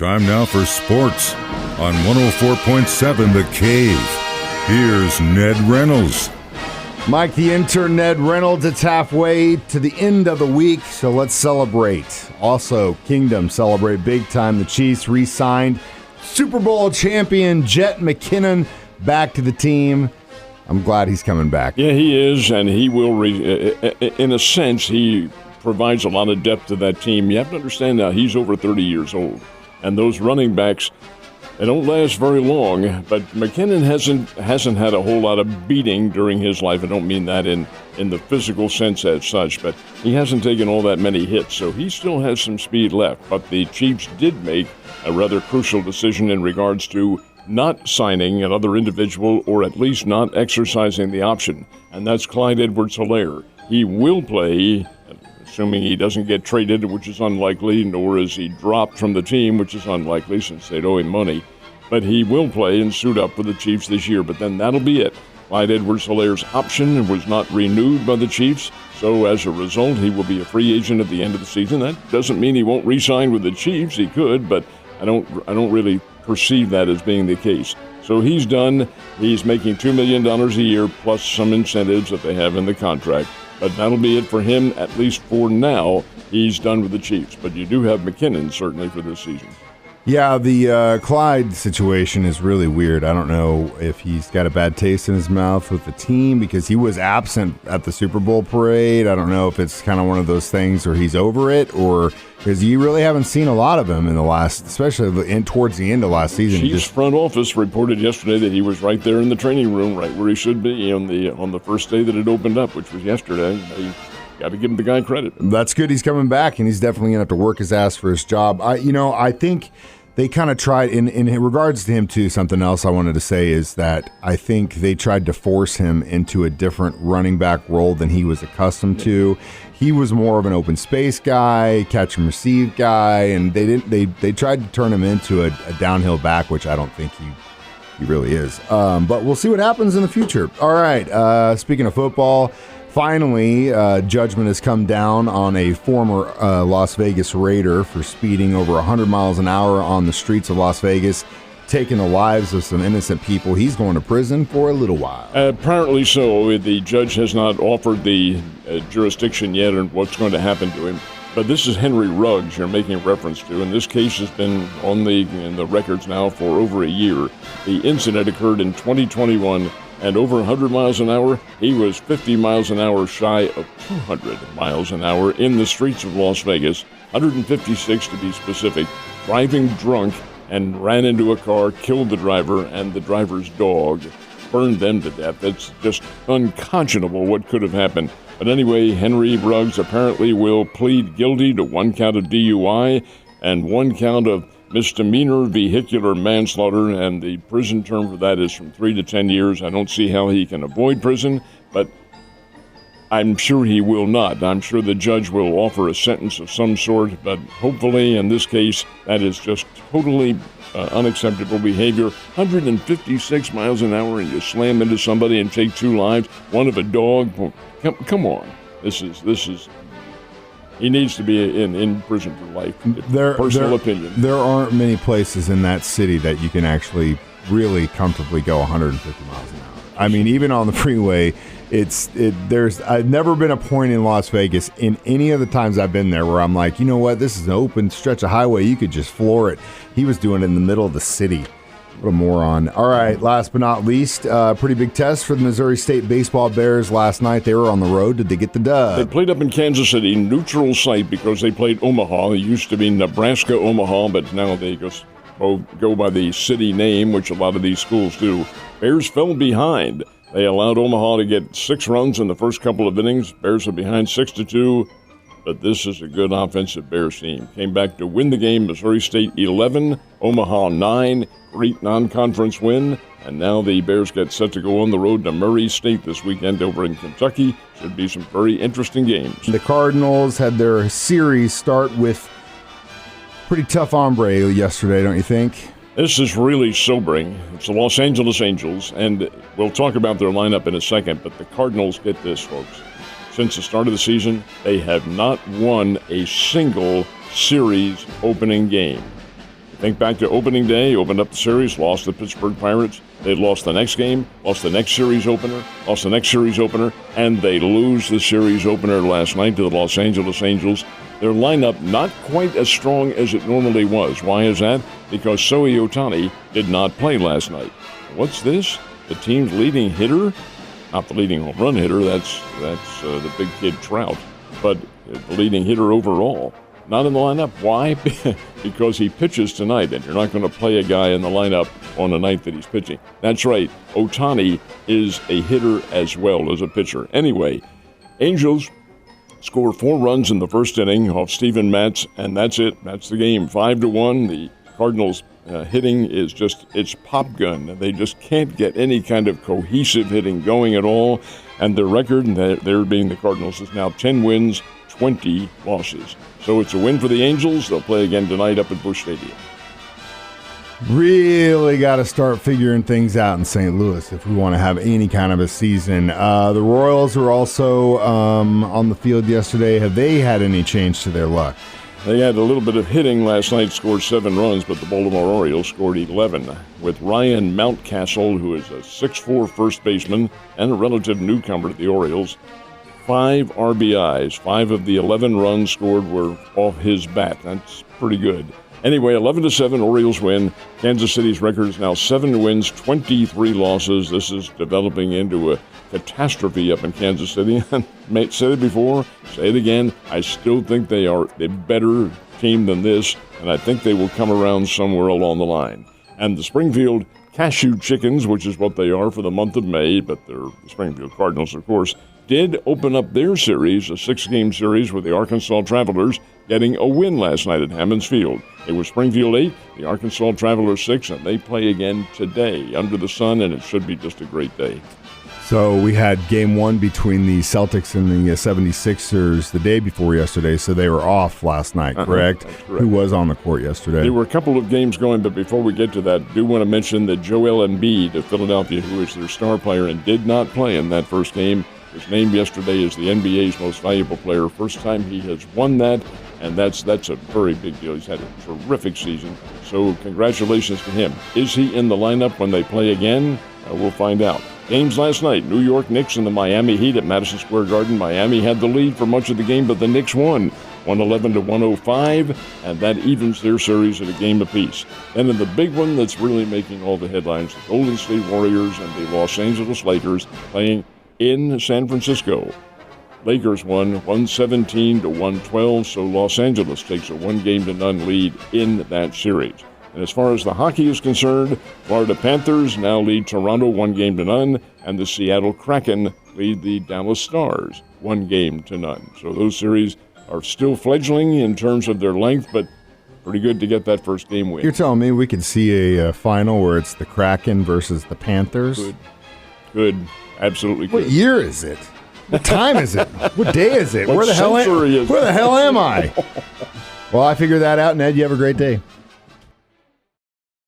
Time now for sports on 104.7 The Cave. Here's Ned Reynolds. Mike, the intern Ned Reynolds. It's halfway to the end of the week, so let's celebrate. Also, Kingdom celebrate big time. The Chiefs re-signed Super Bowl champion Jet McKinnon back to the team. I'm glad he's coming back. Yeah, he is, and he will, in a sense, he provides a lot of depth to that team. You have to understand now, he's over 30 years old, and those running backs, they don't last very long, but McKinnon hasn't had a whole lot of beating during his life. I don't mean that in the physical sense as such, but he hasn't taken all that many hits, so he still has some speed left. But the Chiefs did make a rather crucial decision in regards to not signing another individual, or at least not exercising the option, and that's Clyde Edwards-Helaire. He will play, assuming he doesn't get traded, which is unlikely, nor is he dropped from the team, which is unlikely since they'd owe him money. But he will play and suit up for the Chiefs this year, but then that'll be it. Clyde Edwards-Helaire's option was not renewed by the Chiefs, so as a result, he will be a free agent at the end of the season. That doesn't mean he won't re-sign with the Chiefs. He could, but I don't really perceive that as being the case. So he's done. He's making $2 million a year plus some incentives that they have in the contract. But that'll be it for him, at least for now. He's done with the Chiefs. But you do have McKinnon, certainly, for this season. Yeah, the Clyde situation is really weird. I don't know if he's got a bad taste in his mouth with the team because he was absent at the Super Bowl parade. I don't know if it's kind of one of those things where he's over it, or because you really haven't seen a lot of him in the last, especially towards the end of last season. Chiefs front office reported yesterday that he was right there in the training room, right where he should be on the first day that it opened up, which was yesterday. Got to give him the guy credit. That's good. He's coming back, and he's definitely going to have to work his ass for his job. I think they kind of tried, in regards to him too, something else I wanted to say is that I think they tried to force him into a different running back role than he was accustomed to. He was more of an open space guy, catch and receive guy, and they tried to turn him into a downhill back, which I don't think he really is. But we'll see what happens in the future. All right, speaking of football, finally, judgment has come down on a former Las Vegas Raider for speeding over 100 miles an hour on the streets of Las Vegas, taking the lives of some innocent people. He's going to prison for a little while. Apparently so. The judge has not offered the jurisdiction yet on what's going to happen to him. But this is Henry Ruggs you're making reference to, and this case has been in the records now for over a year. The incident occurred in 2021. And over 100 miles an hour, he was 50 miles an hour shy of 200 miles an hour in the streets of Las Vegas, 156 to be specific, driving drunk and ran into a car, killed the driver and the driver's dog, burned them to death. It's just unconscionable what could have happened. But anyway, Henry Ruggs apparently will plead guilty to 1 count of DUI and 1 count of misdemeanor vehicular manslaughter, and the prison term for that is from 3 to 10 years. I don't see how he can avoid prison, but I'm sure he will not. I'm sure the judge will offer a sentence of some sort, but hopefully in this case, that is just totally unacceptable behavior. 156 miles an hour, and you slam into somebody and take 2 lives, one of a dog. Come on. This is he needs to be in prison for life. Personal opinion. There aren't many places in that city that you can actually really comfortably go 150 miles an hour. I mean, even on the freeway, I've never been a point in Las Vegas in any of the times I've been there where I'm like, you know what, this is an open stretch of highway. You could just floor it. He was doing it in the middle of the city. What a moron. All right, last but not least, pretty big test for the Missouri State baseball Bears last night. They were on the road. Did they get the dub? They played up in Kansas City, neutral site, because they played Omaha. It used to be Nebraska Omaha, but now they go by the city name, which a lot of these schools do. Bears fell behind. They allowed Omaha to get 6 runs in the first couple of innings. Bears are behind 6-2. But this is a good offensive Bears team. Came back to win the game. Missouri State 11, Omaha 9. Great non-conference win. And now the Bears get set to go on the road to Murray State this weekend over in Kentucky. Should be some very interesting games. The Cardinals had their series start with pretty tough hombre yesterday, don't you think? This is really sobering. It's the Los Angeles Angels, and we'll talk about their lineup in a second, but the Cardinals, get this, folks. Since the start of the season, they have not won a single series opening game. The Think back to opening day, opened up the series, lost the Pittsburgh Pirates. They lost the next game, lost the next series opener, lost the next series opener, and they lose the series opener last night to the Los Angeles Angels. Their lineup not quite as strong as it normally was. Why is that? Because Shohei Ohtani did not play last night. What's this? The team's leading hitter? Not the leading home run hitter, that's the big kid Trout, but the leading hitter overall. Not in the lineup. Why? Because he pitches tonight, and you're not going to play a guy in the lineup on the night that he's pitching. That's right. Ohtani is a hitter as well as a pitcher. Anyway, Angels score 4 runs in the first inning off Steven Matz, and that's it. That's the game. 5-1. The Cardinals hitting is just, it's pop gun. They just can't get any kind of cohesive hitting going at all. And their record, there being the Cardinals, is now 10 wins, 20 losses. So it's a win for the Angels. They'll play again tonight up at Busch Stadium. Really got to start figuring things out in St. Louis if we want to have any kind of a season. The Royals were also on the field yesterday. Have they had any change to their luck? They had a little bit of hitting last night, scored 7 runs, but the Baltimore Orioles scored 11. With Ryan Mountcastle, who is a 6'4" first baseman and a relative newcomer to the Orioles, 5 RBIs. 5 of the 11 runs scored were off his bat. That's pretty good. Anyway, 11-7, Orioles win. Kansas City's record is now 7 wins, 23 losses. This is developing into a catastrophe up in Kansas City. Said it before, say it again. I still think they are a better team than this, and I think they will come around somewhere along the line. And the Springfield Cashew Chickens, which is what they are for the month of May, but they're the Springfield Cardinals, of course, did open up their series, a 6-game series with the Arkansas Travelers, getting a win last night at Hammons Field. It was Springfield 8, the Arkansas Travelers 6, and they play again today under the sun, and it should be just a great day. So we had game 1 between the Celtics and the 76ers the day before yesterday, so they were off last night, correct? That's correct. Who was on the court yesterday? There were a couple of games going, but before we get to that, I do want to mention that Joel Embiid of Philadelphia, who is their star player and did not play in that first game, was named yesterday as the NBA's most valuable player. First time he has won that, and that's a very big deal. He's had a terrific season, so congratulations to him. Is he in the lineup when they play again? We'll find out. Games last night, New York Knicks and the Miami Heat at Madison Square Garden. Miami had the lead for much of the game, but the Knicks won 111-105, and that evens their series at a game apiece. Then in the big one that's really making all the headlines, the Golden State Warriors and the Los Angeles Lakers playing in San Francisco. Lakers won 117-112, so Los Angeles takes a 1-0 lead in that series. And as far as the hockey is concerned, Florida Panthers now lead Toronto 1-0, and the Seattle Kraken lead the Dallas Stars 1-0. So those series are still fledgling in terms of their length, but pretty good to get that first game win. You're telling me we could see a final where it's the Kraken versus the Panthers? Good. Absolutely good. What year is it? What time is it? What day is it? Where the hell am I? Well, I figured that out, Ned. You have a great day.